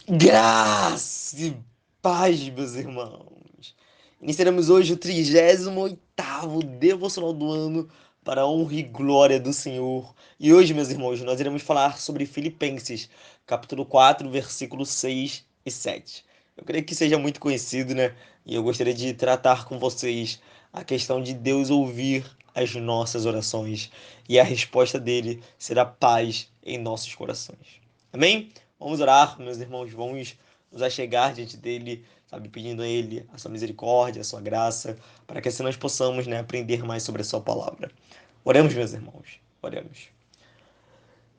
Graça e paz, meus irmãos. Iniciaremos hoje o 38º devocional do ano para a honra e glória do Senhor. E hoje, meus irmãos, nós iremos falar sobre Filipenses, capítulo 4, versículos 6 e 7. Eu creio que seja muito conhecido, né? E eu gostaria de tratar com vocês a questão de Deus ouvir as nossas orações e a resposta dele será paz em nossos corações. Amém? Vamos orar, meus irmãos, vamos nos achegar diante dele, sabe, pedindo a ele a sua misericórdia, a sua graça, para que assim nós possamos, né, aprender mais sobre a sua palavra. Oremos, meus irmãos, oremos.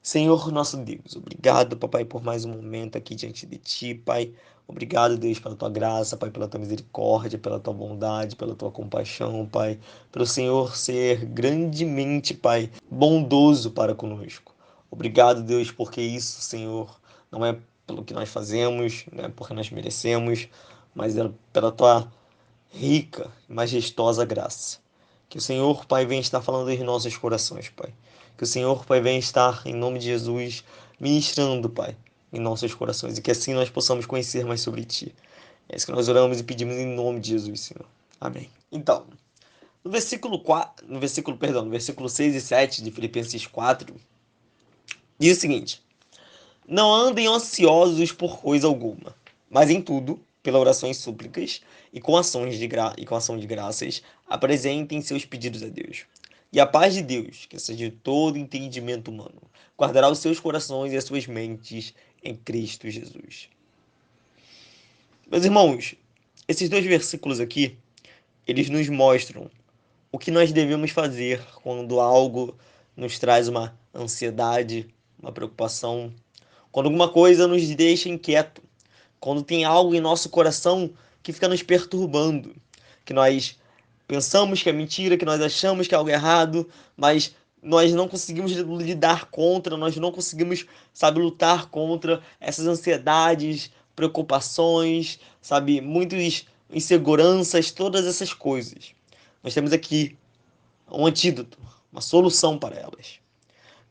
Senhor, nosso Deus, obrigado, papai, por mais um momento aqui diante de ti, pai. Obrigado, Deus, pela tua graça, pai, pela tua misericórdia, pela tua bondade, pela tua compaixão, pai. Pelo Senhor ser grandemente, pai, bondoso para conosco. Obrigado, Deus, porque isso, Senhor, não é pelo que nós fazemos, não é porque nós merecemos, mas é pela tua rica e majestosa graça. Que o Senhor, Pai, venha estar falando em nossos corações, Pai. Que o Senhor, Pai, venha estar, em nome de Jesus, ministrando, Pai, em nossos corações. E que assim nós possamos conhecer mais sobre Ti. É isso que nós oramos e pedimos em nome de Jesus, Senhor. Amém. Então, no versículo 4, no versículo 6 e 7 de Filipenses 4, diz o seguinte: Não andem ansiosos por coisa alguma, mas em tudo, pela oração e súplicas, e com ação de graças, apresentem seus pedidos a Deus. E a paz de Deus, que excede todo entendimento humano, guardará os seus corações e as suas mentes em Cristo Jesus. Meus irmãos, esses dois versículos aqui, eles nos mostram o que nós devemos fazer quando algo nos traz uma ansiedade, uma preocupação, quando alguma coisa nos deixa inquieto, quando tem algo em nosso coração que fica nos perturbando, que nós pensamos que é mentira, que nós achamos que é algo errado, mas nós não conseguimos lidar contra, nós não conseguimos, sabe, lutar contra essas ansiedades, preocupações, sabe, muitas inseguranças, todas essas coisas. Nós temos aqui um antídoto, uma solução para elas.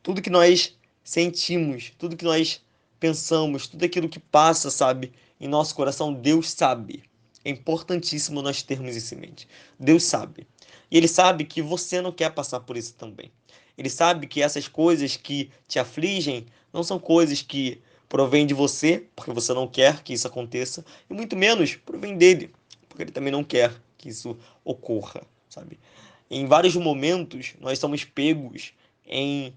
Tudo que nós sentimos, tudo que nós pensamos, tudo aquilo que passa, sabe, em nosso coração, Deus sabe. É importantíssimo nós termos isso em mente. Deus sabe. E Ele sabe que você não quer passar por isso também. Ele sabe que essas coisas que te afligem não são coisas que provêm de você, porque você não quer que isso aconteça, e muito menos provém dele, porque ele também não quer que isso ocorra, sabe? Em vários momentos, nós somos pegos em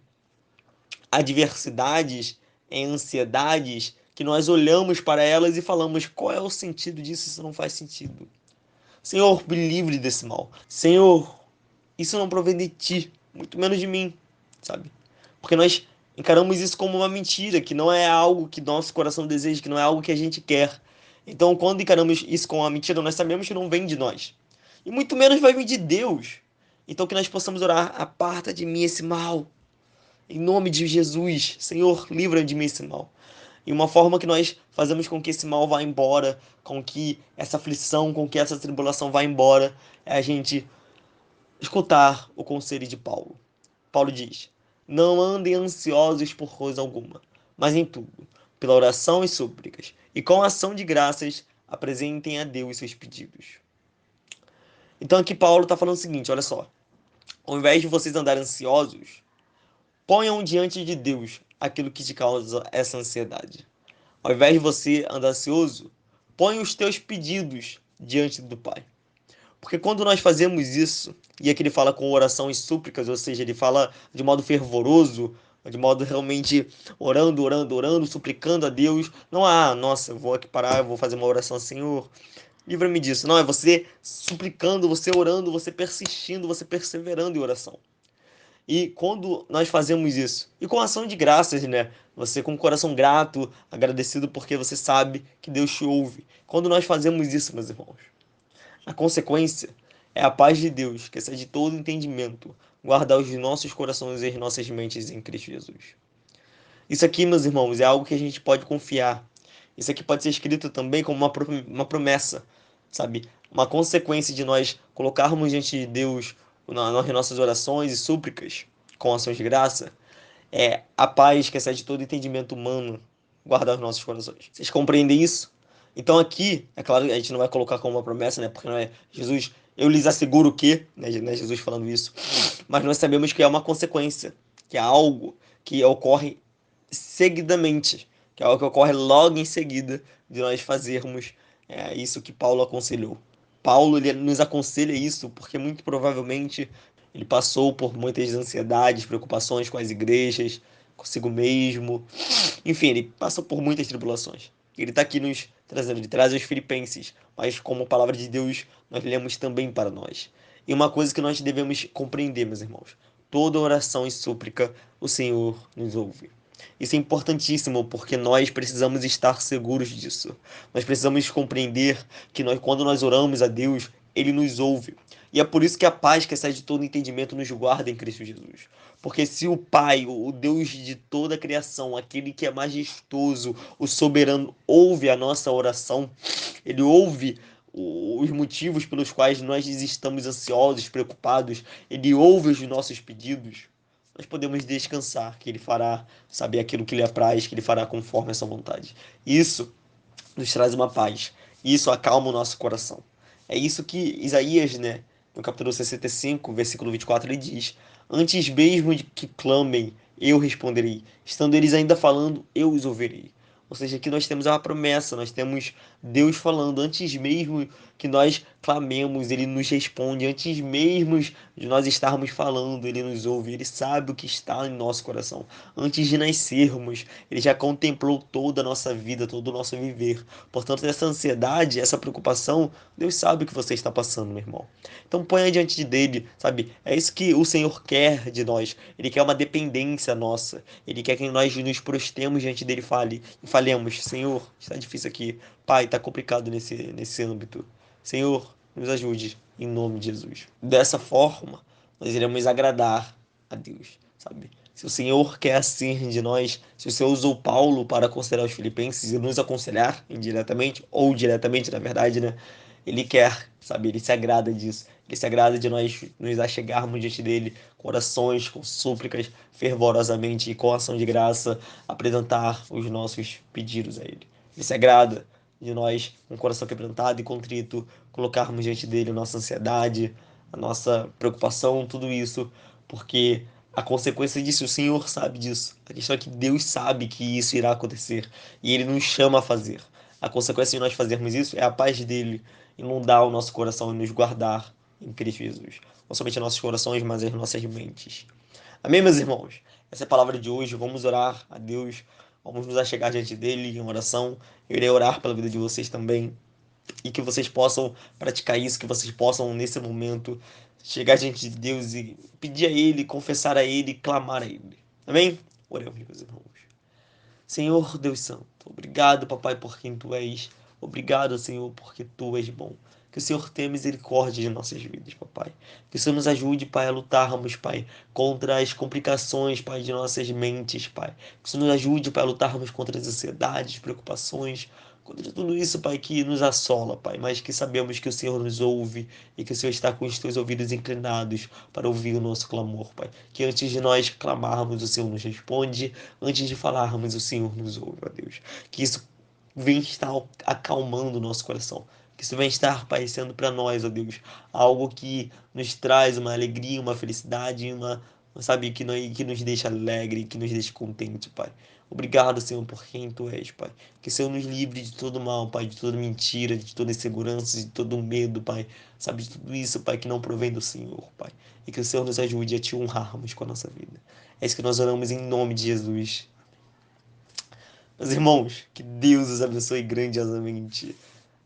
adversidades, em ansiedades, que nós olhamos para elas e falamos: qual é o sentido disso? Isso não faz sentido. Senhor, me livre desse mal. Senhor, isso não provém de ti, muito menos de mim, sabe? Porque nós encaramos isso como uma mentira, que não é algo que nosso coração deseja, que não é algo que a gente quer. Então, quando encaramos isso como uma mentira, nós sabemos que não vem de nós. E muito menos vai vir de Deus. Então, que nós possamos orar: aparta de mim esse mal. Em nome de Jesus, Senhor, livra de mim esse mal. E uma forma que nós fazemos com que esse mal vá embora, com que essa aflição, com que essa tribulação vá embora, é a gente escutar o conselho de Paulo. Paulo diz: Não andem ansiosos por coisa alguma, mas em tudo, pela oração e súplicas, e com ação de graças, apresentem a Deus seus pedidos. Então aqui Paulo está falando o seguinte: olha só, ao invés de vocês andarem ansiosos, ponham diante de Deus aquilo que te causa essa ansiedade. Ao invés de você andar ansioso, ponha os teus pedidos diante do Pai. Porque quando nós fazemos isso, e aqui ele fala com oração e súplicas, ou seja, ele fala de modo fervoroso, de modo realmente orando, orando, orando, suplicando a Deus. Não nossa, eu vou aqui parar, eu vou fazer uma oração, Senhor, livra-me disso. Não, é você suplicando, você orando, você persistindo, você perseverando em oração. E quando nós fazemos isso, e com ação de graças, né? Você com o coração grato, agradecido porque você sabe que Deus te ouve. Quando nós fazemos isso, meus irmãos, a consequência é a paz de Deus, que excede todo entendimento, guardar os nossos corações e as nossas mentes em Cristo Jesus. Isso aqui, meus irmãos, é algo que a gente pode confiar. Isso aqui pode ser escrito também como uma promessa, sabe? Uma consequência de nós colocarmos diante de Deus nas nossas orações e súplicas com ações de graça, é a paz que excede todo entendimento humano, guardar os nossos corações. Vocês compreendem isso? Então aqui, é claro, a gente não vai colocar como uma promessa, né? Porque não é Jesus, eu lhes asseguro que, né? Não é Jesus falando isso, mas nós sabemos que é uma consequência, que é algo que ocorre seguidamente, que é algo que ocorre logo em seguida de nós fazermos isso que Paulo aconselhou. Paulo ele nos aconselha isso porque muito provavelmente ele passou por muitas ansiedades, preocupações com as igrejas, consigo mesmo. Enfim, ele passou por muitas tribulações. Ele está aqui nos trazendo, ele traz os filipenses, mas como palavra de Deus, nós lemos também para nós. E uma coisa que nós devemos compreender, meus irmãos, toda oração e súplica o Senhor nos ouve. Isso é importantíssimo porque nós precisamos estar seguros disso. Nós precisamos compreender que quando nós oramos a Deus, Ele nos ouve. E é por isso que a paz que excede todo entendimento nos guarda em Cristo Jesus. Porque se o Pai, o Deus de toda a criação, aquele que é majestoso, o soberano, ouve a nossa oração, Ele ouve os motivos pelos quais nós estamos ansiosos, preocupados, Ele ouve os nossos pedidos, nós podemos descansar, que Ele fará saber aquilo que lhe apraz, que Ele fará conforme a sua vontade. Isso nos traz uma paz. Isso acalma o nosso coração. É isso que Isaías, né, no capítulo 65, versículo 24, ele diz: Antes mesmo de que clamem, eu responderei. Estando eles ainda falando, eu os ouvirei. Ou seja, aqui nós temos uma promessa, nós temos Deus falando, antes mesmo que nós clamemos, Ele nos responde, antes mesmo de nós estarmos falando, Ele nos ouve, Ele sabe o que está em nosso coração. Antes de nascermos, Ele já contemplou toda a nossa vida, todo o nosso viver. Portanto, essa ansiedade, essa preocupação, Deus sabe o que você está passando, meu irmão. Então ponha diante dele, sabe? É isso que o Senhor quer de nós. Ele quer uma dependência nossa. Ele quer que nós nos prostemos diante dele e falemos, Senhor, está difícil aqui. Pai, está complicado nesse âmbito. Senhor, nos ajude, em nome de Jesus. Dessa forma, nós iremos agradar a Deus, sabe? Se o Senhor quer assim de nós, se o Senhor usou Paulo para aconselhar os filipenses e nos aconselhar indiretamente, ou diretamente, na verdade, né? Ele quer, sabe? Ele se agrada disso. Ele se agrada de nós nos achegarmos diante dele com orações, com súplicas, fervorosamente e com ação de graça, apresentar os nossos pedidos a ele. Ele se agrada de nós, com o coração quebrantado e contrito, colocarmos diante dele a nossa ansiedade, a nossa preocupação, tudo isso, porque a consequência disso, o Senhor sabe disso. A questão é que Deus sabe que isso irá acontecer e Ele nos chama a fazer. A consequência de nós fazermos isso é a paz dele inundar o nosso coração e nos guardar em Cristo Jesus. Não somente nossos corações, mas as nossas mentes. Amém, meus irmãos? Essa é a palavra de hoje. Vamos orar a Deus. Vamos nos achegar diante dele em oração. Eu irei orar pela vida de vocês também. E que vocês possam praticar isso, que vocês possam, nesse momento, chegar diante de Deus e pedir a Ele, confessar a Ele, clamar a Ele. Amém? Oremos, meus irmãos. Senhor Deus Santo, obrigado, papai, por quem tu és. Obrigado, Senhor, porque tu és bom. Que o Senhor tenha misericórdia de nossas vidas, papai. Que o Senhor nos ajude, pai, a lutarmos, pai, contra as complicações, pai, de nossas mentes, pai. Que o Senhor nos ajude, pai, a lutarmos contra as ansiedades, preocupações, contra tudo isso, pai, que nos assola, pai. Mas que sabemos que o Senhor nos ouve e que o Senhor está com os teus ouvidos inclinados para ouvir o nosso clamor, pai. Que antes de nós clamarmos, o Senhor nos responde. Antes de falarmos, o Senhor nos ouve, ó Deus. Que isso venha estar acalmando o nosso coração. Que isso venha estar parecendo para nós, ó Deus, algo que nos traz uma alegria, uma felicidade, sabe, que nos deixa alegre, que nos deixa contente, Pai. Obrigado, Senhor, por quem Tu és, Pai. Que o Senhor nos livre de todo mal, Pai, de toda mentira, de toda insegurança, de todo medo, Pai. Sabe, de tudo isso, Pai, que não provém do Senhor, Pai. E que o Senhor nos ajude a Te honrarmos com a nossa vida. É isso que nós oramos em nome de Jesus. Meus irmãos, que Deus os abençoe grandiosamente.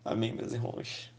Amém, meus irmãos.